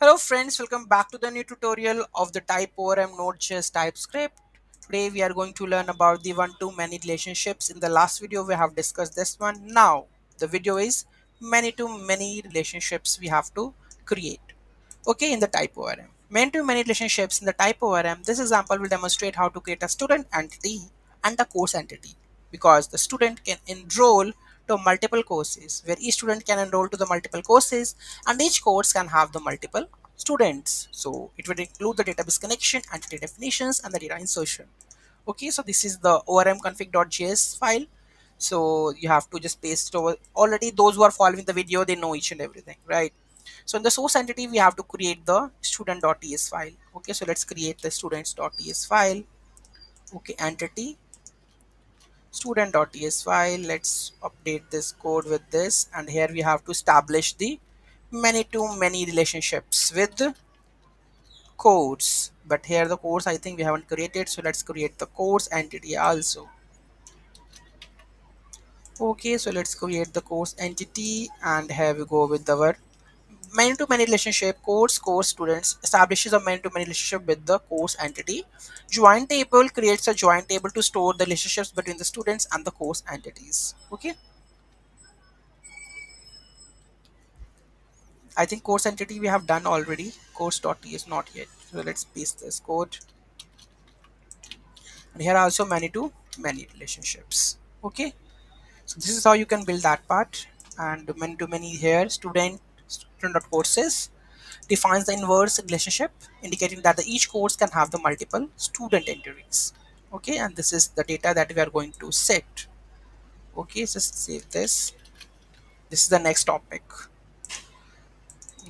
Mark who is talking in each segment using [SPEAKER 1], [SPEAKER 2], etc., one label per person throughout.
[SPEAKER 1] Hello friends, welcome back to the new tutorial of the TypeORM Node.js TypeScript. Today we are going to learn about the one-to-many relationships. In the last video we have discussed this one. Now the video is many-to-many relationships we have to create. Okay, in the TypeORM. Many-to-many relationships in the TypeORM. This example will demonstrate how to create a student entity and a course entity because the student can enroll to multiple courses where each student can enroll to the multiple courses and each course can have the multiple students. So it will include the database connection, entity definitions, and the data insertion. Okay, so this is the orm config.js file. So you have to just paste over. Already those who are following the video, they know each and everything, right? So in the source entity, we have to create the student.ts file. Okay, so let's create the students.ts file. Okay, entity student.ts file. Let's update this code with this, and here we have to establish the many to many relationships with the codes. But here the course I think we haven't created, so let's create the course entity also. Okay, so let's create the course entity, and here we go with our many to many relationship. Course students establishes a many to many relationship with the course entity. Join table creates a join table to store the relationships between the students and the course entities. Okay, I think course entity we have done already. Course.t is not yet. So let's paste this code. And here are also many to many relationships. Okay, so this is how you can build that part. And many to many here student.courses defines the inverse relationship, indicating that each course can have the multiple student entries. Okay, and this is the data that we are going to set. Okay, just save this. This is the next topic.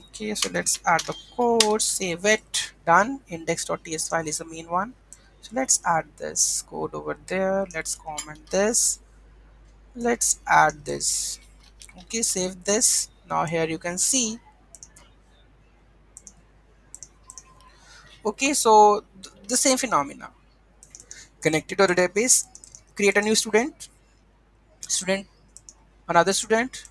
[SPEAKER 1] Okay, so let's add the code, save it, done. Index.ts file is the main one. So let's add this code over there. Let's comment this. Let's add this. Okay, save this. Now here you can see. Okay, so the same phenomena. Connected to the database, create a new student, another student,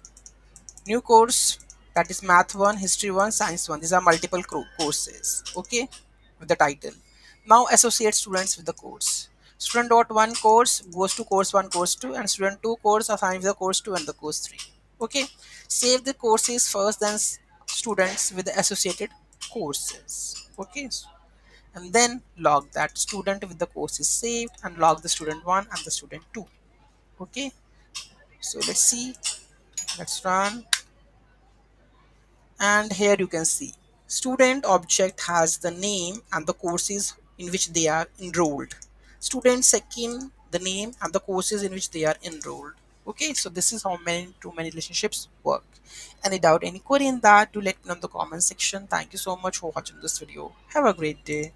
[SPEAKER 1] new course, that is math 1, history 1, science 1. These are multiple courses. Okay, with the title. Now associate students with the course. Student dot 1 course goes to course 1, course 2, and student 2 course assigned with the course 2 and the course 3. Okay, save the courses first, then students with the associated courses. Okay, and then log that student with the course is saved and log the student 1 and the student 2. Okay, so let's see, let's run, and here you can see student object has the name and the courses in which they are enrolled. Student second, the name and the courses in which they are enrolled. Okay, so this is how many to many relationships work. Any doubt, any query in that, do let me know in the comment section. Thank you so much for watching this video. Have a great day.